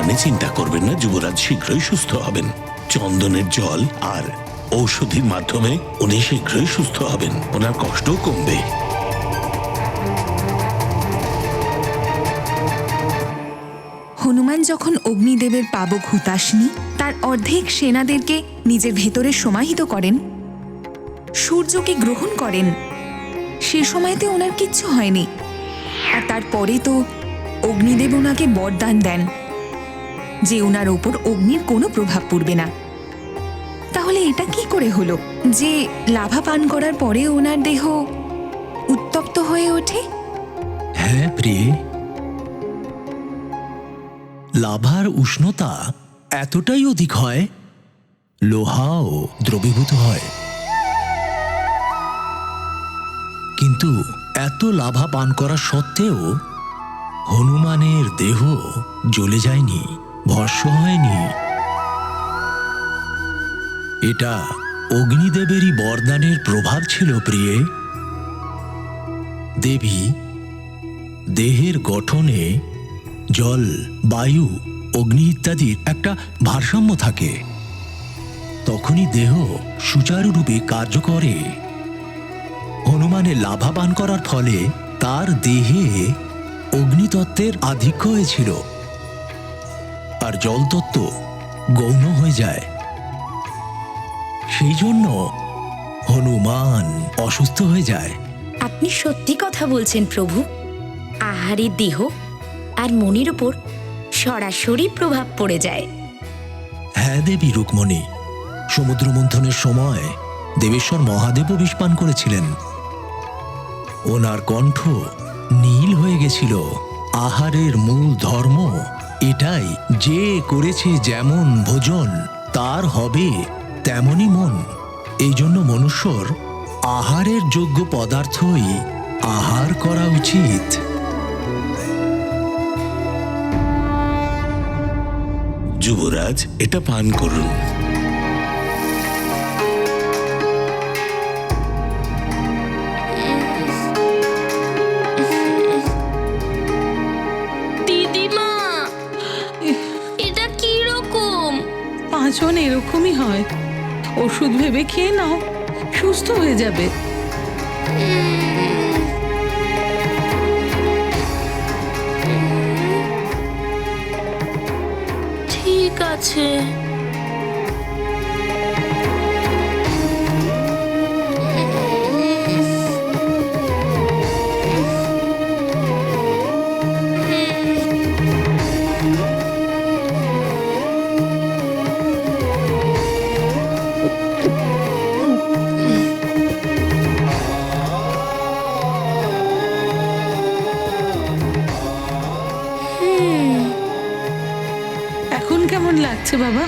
কারণে চিন্তা করবেন না, যুবরাজ শীঘ্রই সুস্থ হবেন। চন্দনের জল আর ঔষধির মাধ্যমে উনি শীঘ্রই সুস্থ হবেন, ওনার কষ্টও কমবে। হনুমান যখন অগ্নিদেবের পাবক হুতাশনি তার অর্ধেক সেনাদেরকে নিজের ভেতরে সমাহিত করেন, সূর্যকে গ্রহণ করেন, সে সময়তে ওনার কিচ্ছু হয়নি। আর তারপরে তো অগ্নিদেব ওনাকে বরদান দেন যে ওনার ওপর অগ্নির কোনো প্রভাব পড়বে না। তাহলে এটা কি করে হলো যে লাভা পান করার পরে ওনার দেহ উত্তপ্ত হয়ে ওঠে? হ্যাঁ প্রিয়ে, লাভার উষ্ণতা এতটাই অধিক হয়, লোহাও দ্রবীভূত হয়। কিন্তু এত লাভা পান করা সত্ত্বেও হনুমানের দেহ জ্বলে যায়নি, ভস্ম হয়নি। এটা অগ্নিদেবেরই বরদানের প্রভাব ছিল প্রিয়ে। দেবী, দেহের গঠনে জল, বায়ু, অগ্নি ইত্যাদির একটা ভারসাম্য থাকে, তখনই দেহ সুচারুরূপে কার্য করে। হনুমানের লাভা পান করার ফলে তার দেহে অগ্নিতত্ত্বের আধিক্য হয়েছিল, আর জলতত্ত্ব গৌণ হয়ে যায়। সেই জন্য হনুমান অসুস্থ হয়ে যায়। আপনি সত্যি কথা বলছেন প্রভু। আহারের দেহ আর মনের উপর সরাসরি প্রভাব পড়ে যায়। হ্যাঁ দেবী রুক্মণী, সমুদ্র মন্থনের সময় দেবেশ্বর মহাদেবও বিষ পান করেছিলেন। ওনার কণ্ঠ নীল হয়ে গেছিল। আহারের মূল ধর্ম এটাই যে করেছে যেমন ভোজন তার হবে তেমনই মন। এই জন্য মনুষ্যর আহারের যোগ্য পদার্থই আহার করা উচিত। যুবরাজ, এটা পান করুন। দিদিমা, এটা কি রকম? পাঁচন এরকমই হয়। ওষুধ ভেবে খেয়ে নাও, সুস্থ হয়ে যাবে। ঠিক আছে। এখন কেমন লাগছে বাবা?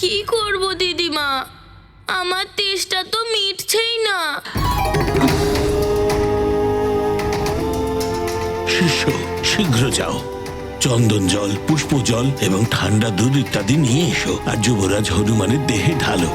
কি করব দিদিমা, আমার তেষ্টা তো মিটছেই না। শিষ্য, শীঘ্র যাও, চন্দন জল, পুষ্প জল এবং ঠান্ডা দুধ ইত্যাদি নিয়ে এসো, আর যুবরাজ হনুমানের দেহে ঢালো।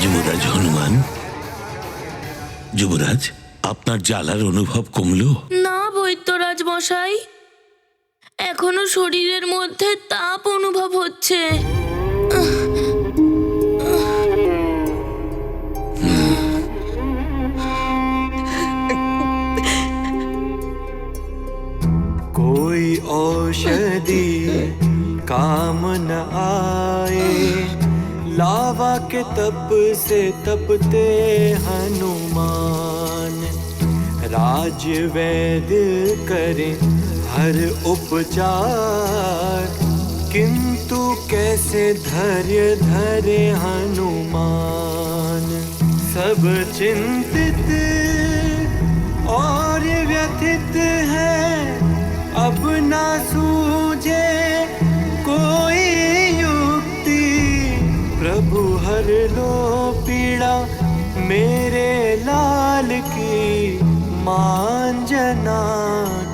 যুবরাজ হনুমান, যুবরাজ, আপনার জ্বালার অনুভব কমলো? না বৈদ্যরাজ মশাই, এখনো শরীরের মধ্যে তাপ অনুভব হচ্ছে। औषधि काम न आए। लावा के तप से तपते हनुमान, राज वैद्य करे हर उपचार, किंतु कैसे धैर्य धरे हनुमान। सब चिंतित और व्यथित है, अब ना सूझे कोई युक्ति। प्रभु हर लो पीड़ा मेरे लाल की, मांजना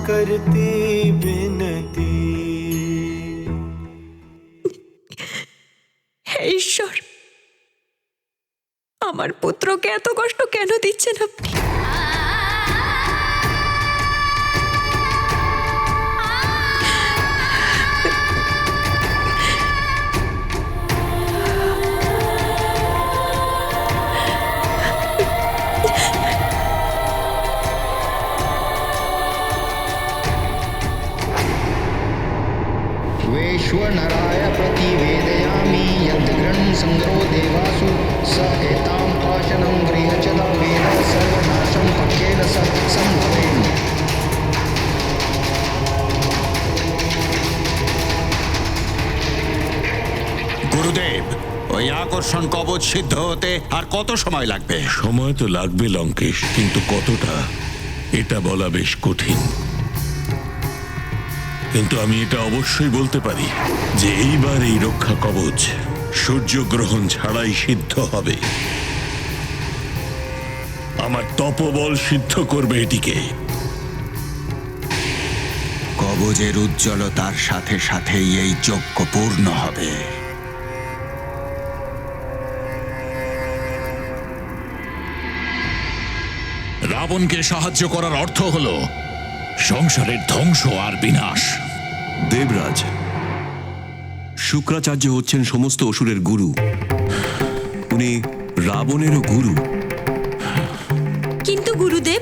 करती विनती। হে ঈশ্বর, আমার পুত্রকে এত কষ্ট কেন দিচ্ছেন আপনি? वैश्वनराय प्रतिवेदयामि यत् गृह्ण संग्रो देवासु स एतां पाशनं गृहचदा वेद सर्वनाशं पक्केन स संभवेन्। গুরুদেব, ওই আকর্ষণ কবচ সিদ্ধ হতে আর কত সময় লাগবে? সময় তো লাগবে লঙ্কেশ, কিন্তু কতটা এটা বলা বেশ কঠিন। কিন্তু আমি এটা অবশ্যই বলতে পারি যে এইবার এই রক্ষা কবচ সূর্যগ্রহণ ছাড়াই সিদ্ধ হবে। আমার তপবল সিদ্ধ করবে এটিকে। কবচের উজ্জ্বলতার সাথে সাথেই এই যজ্ঞ পূর্ণ হবে। রাবণকে সাহায্য করার অর্থ হলো সংসারের ধ্বংস আর বিনাশ। দেবরাজ, শুক্রাচার্য হচ্ছেন সমস্ত অসুরের গুরু। উনি রাবণেরও গুরু। কিন্তু গুরুদেব,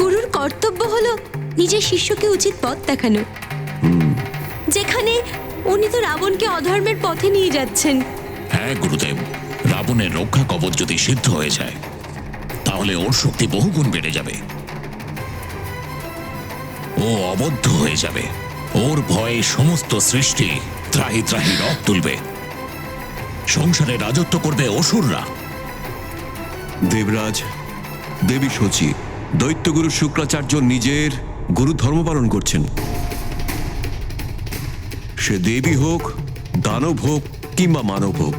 গুরুর কর্তব্য হলো নিজের শিষ্যকে উচিত পথ দেখানো, যেখানে উনি তো রাবণকে অধর্মের পথে নিয়ে যাচ্ছেন। হ্যাঁ গুরুদেব, রাবণের রক্ষা কবচ যদি সিদ্ধ হয়ে যায় তাহলে ওর শক্তি বহুগুণ বেড়ে যাবে। ও অবদ্ধ হয়ে যাবে। ওর ভয়ে সমস্ত সৃষ্টি ত্রাহি ত্রাহি রব তুলবে। সংসারে রাজত্ব করবে অসুররা। দেবরাজ, দেবী শচী, দৈত্যগুরু শুক্রাচার্য নিজের গুরু ধর্ম পালন করছেন। সে দেবী হোক, দানব হোক কিংবা মানব হোক,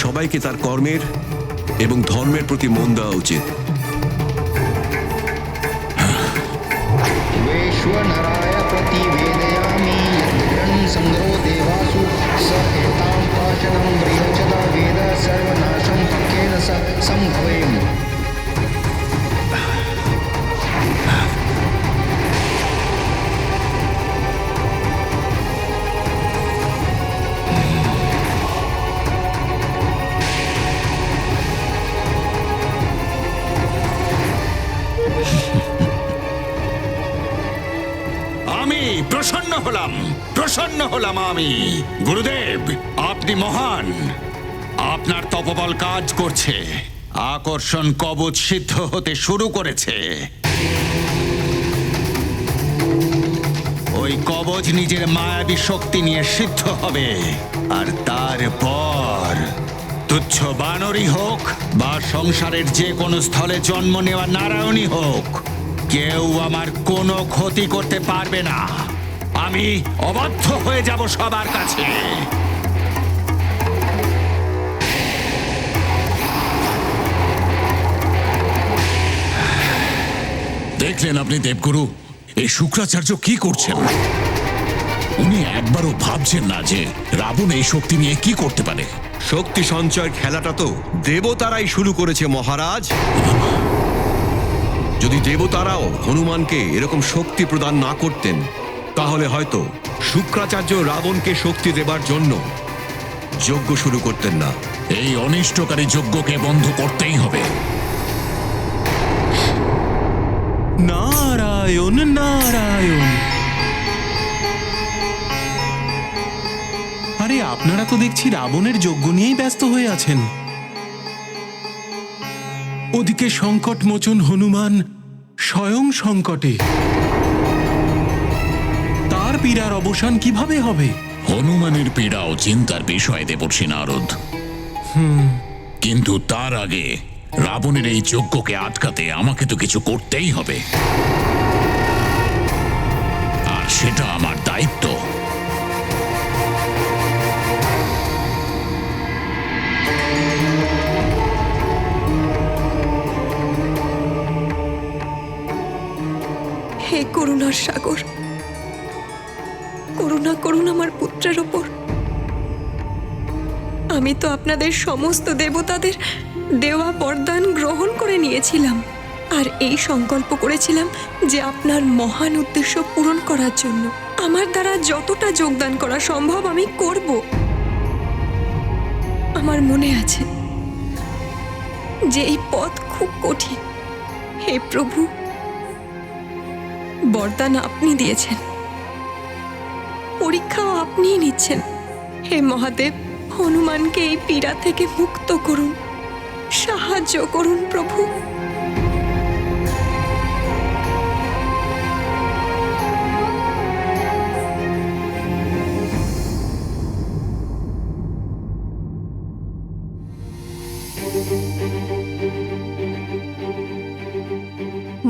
সবাইকে তার কর্মের এবং ধর্মের প্রতি মন দেওয়া উচিত। वैश्वनराय प्रतिवेदयामि यत् गृह्ण संग्रो देवासु स एतां पाशनं गृहचदा वेद सर्वनाशं पक्केन स संभवेन्। প্রসন্ন হলাম আমি। গুরুদেব, আপনি মহান। আপনার তপবল কাজ করছে। আকর্ষণ কবচ সিদ্ধ হতে শুরু করেছে। ওই কবচ নিজের মায়াবী শক্তি নিয়ে সিদ্ধ হবে, আর তারপর তুচ্ছ বানরই হোক বা সংসারের যে কোনো স্থলে জন্ম নেওয়া নারায়ণী হোক, কেউ আমার কোনো ক্ষতি করতে পারবে না। আমি অবাধ্য হয়ে যাব সবার কাছে। দেখলেন আপনি দেবগুরু, এই শুক্রাচার্য কি করছেন? উনি একবারও ভাবছেন না যে রাবণ এই শক্তি নিয়ে কি করতে পারে। শক্তি সঞ্চয়ের খেলাটা তো দেবতারাই শুরু করেছে মহারাজ। যদি দেবতারাও হনুমানকে এরকম শক্তি প্রদান না করতেন, তাহলে হয়তো শুক্রাচার্য রাবণকে শক্তি দেবার জন্য যজ্ঞ শুরু করতেন না। এই অনিষ্টকারী যজ্ঞকে বন্ধ করতেই হবে। নারায়ণ নারায়ণ। আপনারা তো দেখছি রাবণের যজ্ঞ নিয়েই ব্যস্ত হয়ে আছেন। ওদিকে সংকট মোচন হনুমান স্বয়ং সংকটে, তার পীড়ার অবসান কিভাবে হবে? হনুমানের পীড়াও চিন্তার বিষয় দেবর্ষি নারদ। কিন্তু তার আগে রাবণের এই যজ্ঞকে আটকাতে আমাকে তো কিছু করতেই হবে, আর সেটা আমার দায়িত্ব। হে করুণার সাগর, করুণা করুন আমার পুত্রের ওপর। আমি তো আপনাদের সমস্ত দেবতাদের দেওয়া বরদান গ্রহণ করে নিয়েছিলাম, আর এই সংকল্প করেছিলাম যে আপনার মহান উদ্দেশ্য পূরণ করার জন্য আমার দ্বারা যতটা যোগদান করা সম্ভব আমি করব। আমার মনে আছে যে এই পথ খুব কঠিন। হে প্রভু, বরদান আপনি দিয়েছেন, পরীক্ষাও আপনিই নিচ্ছেন। হে মহাদেব, হনুমানকে এই পীড়া থেকে মুক্ত করুন, সাহায্য করুন প্রভু।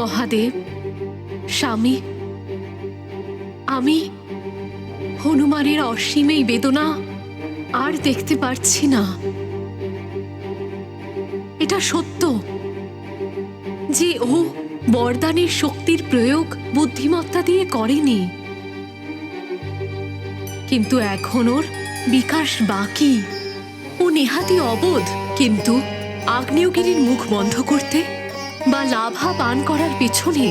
মহাদেব, স্বামী, আমি হনুমানের অসীম এই বেদনা আর দেখতে পারছি না। এটা সত্য যে ও বরদানের শক্তির প্রয়োগ বুদ্ধিমত্তা দিয়ে করেনি, কিন্তু এখন ওর বিকাশ বাকি। ও নেহাতি অবোধ, কিন্তু আগ্নেয়গিরির মুখ বন্ধ করতে বা লাভা পান করার পেছনে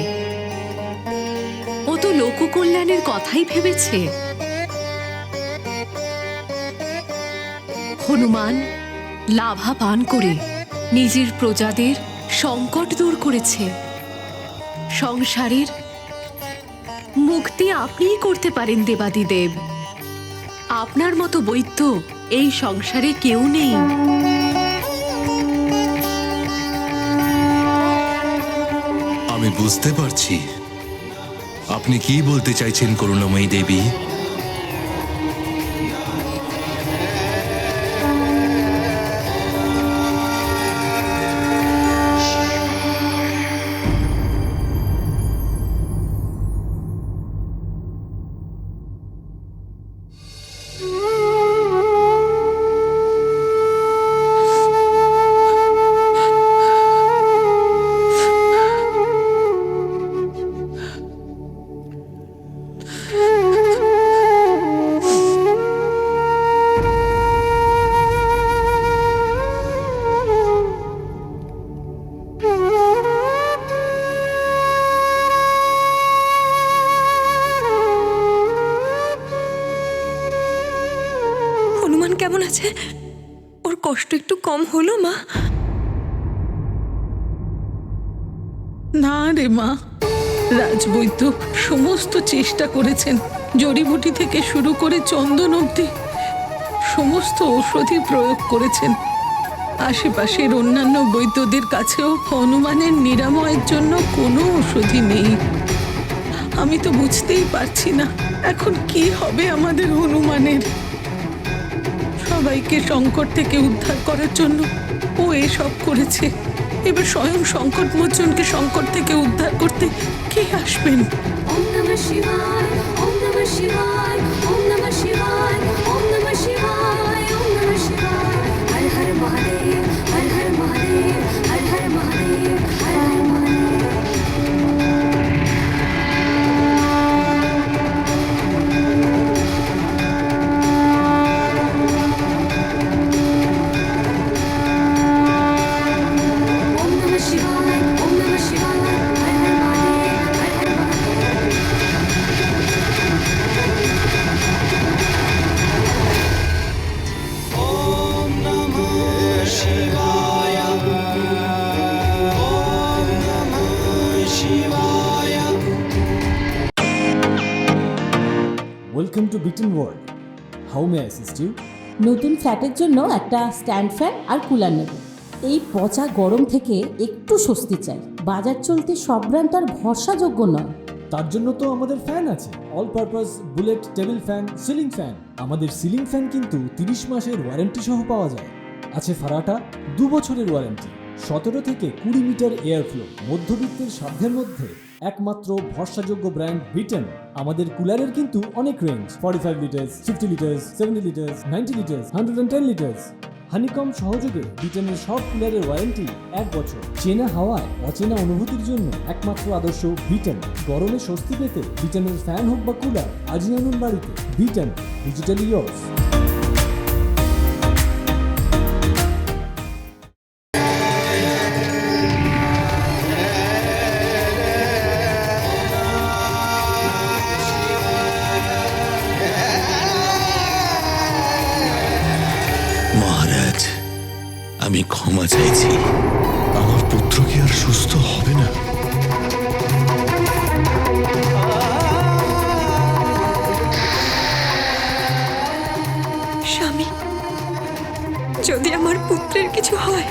ও তো লোককল্যাণের কথাই ভেবেছে। হনুমান লাভা পান করে নিজের প্রজাদের সংকট দূর করেছে। সংসারের মুক্তি আপনিই করতে পারেন দেবাদিদেব। আপনার মতো বৈদ্য এই সংসারে কেউ নেই। আমি বুঝতে পারছি আপনি কি বলতে চাইছেন করুণাময়ী দেবী। কেমন আছে? ওর কষ্ট একটু কম হলো মা? না রে মা, রাজবৈদ্য সমস্ত চেষ্টা করেছেন, জড়িবুটি থেকে শুরু করে চন্দন অবধি সমস্ত ঔষধি প্রয়োগ করেছেন। আশেপাশের অন্যান্য বৈদ্যদের কাছেও হনুমানের নিরাময়ের জন্য কোনো ঔষধি নেই। আমি তো বুঝতেই পারছি না এখন কি হবে আমাদের হনুমানের। সবাইকে সংকট থেকে উদ্ধার করার জন্য ও এসব করেছে, এবার স্বয়ং সংকট মোচনকে সংকট থেকে উদ্ধার করতে কে আসবেন? ওম নমঃ শিবায়, ওম নমঃ শিবায়, ওম নমঃ শিবায়, ওম নমঃ শিবায়, ওম নমঃ শিবায়। Har Har Mahadev, Har Har Mahadev, Har Har Mahadev, Har Har Mahadev. Welcome to Beaten World. How may I assist you? নতুন ফ্ল্যাটের জন্য একটা স্ট্যান্ড ফ্যান আর কুলার নেব। এই পচা গরম থেকে একটু স্বস্তি চাই। বাজার চলতে সব ব্র্যান্ড আর ভরসাযোগ্য নয়। তার জন্য তো আমাদের ফ্যান আছে, all purpose bullet table fan, ceiling fan. আমাদের সিলিং ফ্যান কিন্তু 30 মাসের ওয়ারেন্টি সহ পাওয়া যায়। আছে ফারাটা 2 বছরের ওয়ারেন্টি, 17 থেকে 20 মিটার এয়ার ফ্লো, মধ্যবিত্তের সাধ্যের মধ্যে একমাত্র ভরসাযোগ্য ব্র্যান্ড ব্রিটেন। আমাদের কুলারের কিন্তু অনেক range, 45 litres, 50 litres, 70 litres, 90 litres, 110 litres. Honeycomb সহযোগে ব্রিটেনের সব কুলারের ওয়ারেন্টি 1 বছর। চেনা হাওয়ায় অচেনা অনুভূতির জন্য একমাত্র আদর্শ ব্রিটেন। গরমে স্বস্তি পেতে ব্রিটেনের ফ্যান হোক বা কুলার, আজই আনুন বাড়িতে। Britain, digitally yours. মহারাজ, আমি ক্ষমা চাইছি। আমার পুত্র কি আর সুস্থ হবে না? স্বামী, যদি আমার পুত্রের কিছু হয়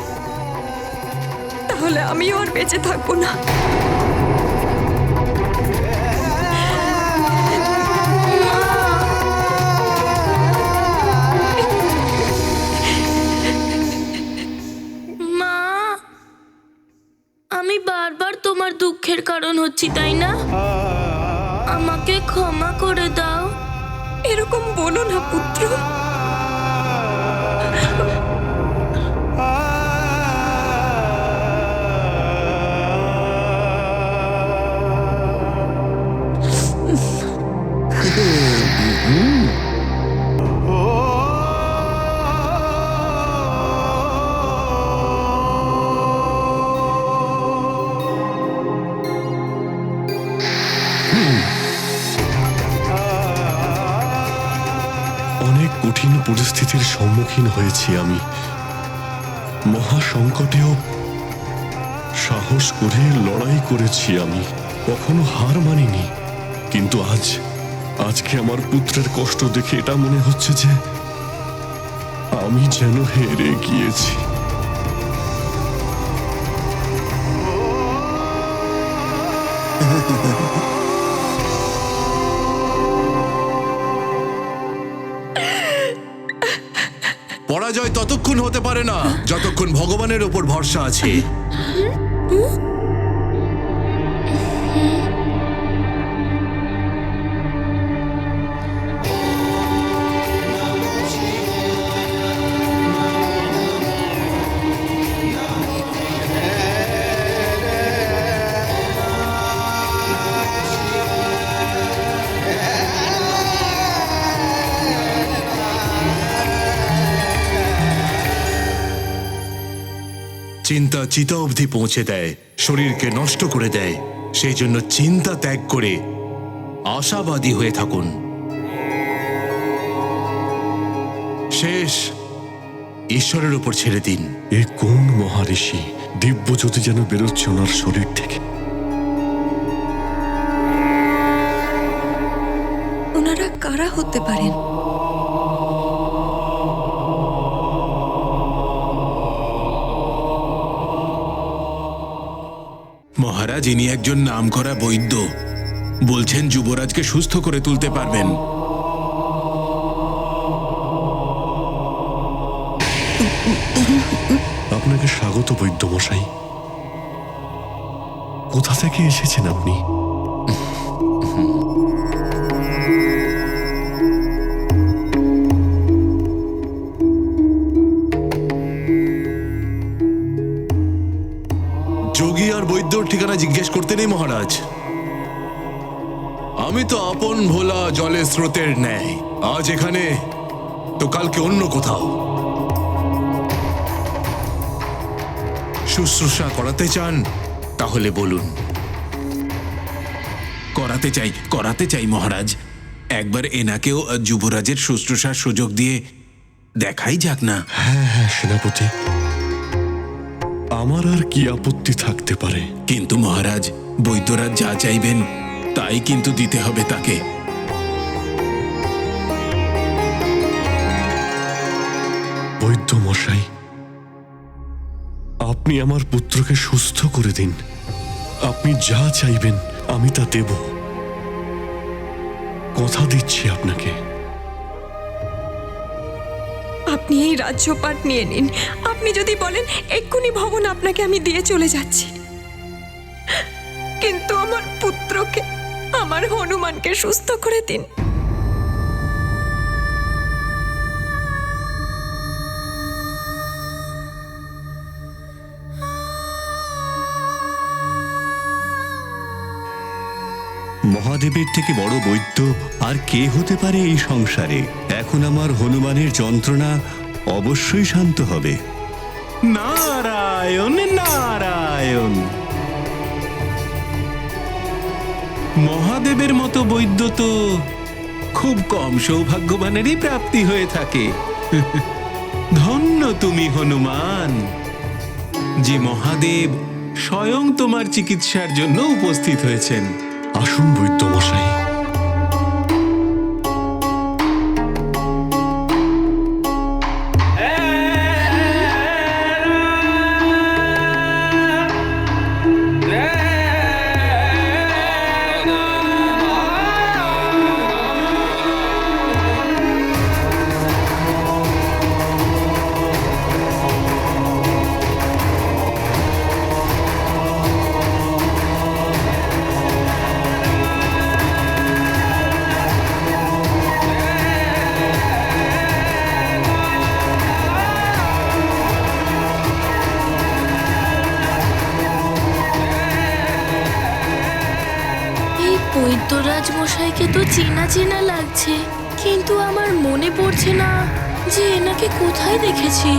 তাহলে আমিও আর বেঁচে থাকবো না। মা, আমি বারবার তোমার দুঃখের কারণ হচ্ছি, তাই না? আমাকে ক্ষমা করে দাও। এরকম বলো না পুত্র। অনেক কঠিন পরিস্থিতির সম্মুখীন হয়েছি আমি। মহা সংকটেও সাহস করে লড়াই করেছি আমি, কখনো হার মানিনি। কিন্তু আজকে আমার পুত্রের কষ্ট দেখে এটা মনে হচ্ছে যে আমি যেন হেরে গিয়েছি। পরাজয় ততক্ষণ হতে পারে না যতক্ষণ ভগবানের ওপর ভরসা আছে। চিন্তা চিতা অবধি পৌঁছে দেয়, শরীরকে নষ্ট করে দেয়। সেই জন্য চিন্তা ত্যাগ করে আশাবাদী হয়ে থাকুন। শেষ ঈশ্বরের উপর ছেড়ে দিন। এ কোন মহারিষি? দিব্য জ্যোতি যেন বেরোচ্ছে ওনার শরীর থেকে। ওনারা কারা হতে পারেন? মহারাজ, ইনি একজন নামকরা বৈদ্য। বলছেন যুবরাজকে সুস্থ করে তুলতে পারবেন। আপনাকে স্বাগত বৈদ্য মশাই। কোথা থেকে এসেছেন আপনি? যোগী আর বৈদ্যর ঠিকানা জিজ্ঞেস করতে নেই মহারাজ। আমি তো আপন ভোলা জলের স্রোতের ন্যায়, আজ এখানে তো কালকে অন্য কোথাও। শুশ্রূষা করাতে চান তাহলে বলুন। করাতে চাই মহারাজ। একবার এনাকেও যুবরাজের শুশ্রূষার সুযোগ দিয়ে দেখাই যাক না। হ্যাঁ সেনাপতি, আমার আর কি আপত্তি থাকতে পারে? কিন্তু মহারাজ, বৈদ্যরাজ যা চাইবেন তাই কিন্তু দিতে হবে তাকে। আপনি আমার পুত্রকে সুস্থ করে দিন। আপনি যা চাইবেন আমি তা দেব, কথা দিচ্ছি আপনাকে। আপনি এই রাজ্যপাট নিয়ে নিন। আপনি যদি বলেন এক্ষুনি ভবন আপনাকে আমি দিয়ে চলে যাচ্ছি, কিন্তু আমার পুত্রকে, আমার হনুমানকে সুস্থ করে দিন। মহাদেবের থেকে বড় বৈদ্য আর কে হতে পারে এই সংসারে? এখন আমার হনুমানের যন্ত্রণা অবশ্যই শান্ত হবে। নারায়ণ নারায়ণ। মহাদেবের মতো বৈদ্য তো খুব কম সৌভাগ্যবানেরই প্রাপ্তি হয়ে থাকে। ধন্য তুমি হনুমান, যে মহাদেব স্বয়ং তোমার চিকিৎসার জন্য উপস্থিত হয়েছেন। আসুন বৈদ্য মশাই। বৈদ্যরাজ মশাইকে তো চেনা চেনা লাগছে, কিন্তু আমার মনে পড়ছে না যে এনাকে কোথায় দেখেছি।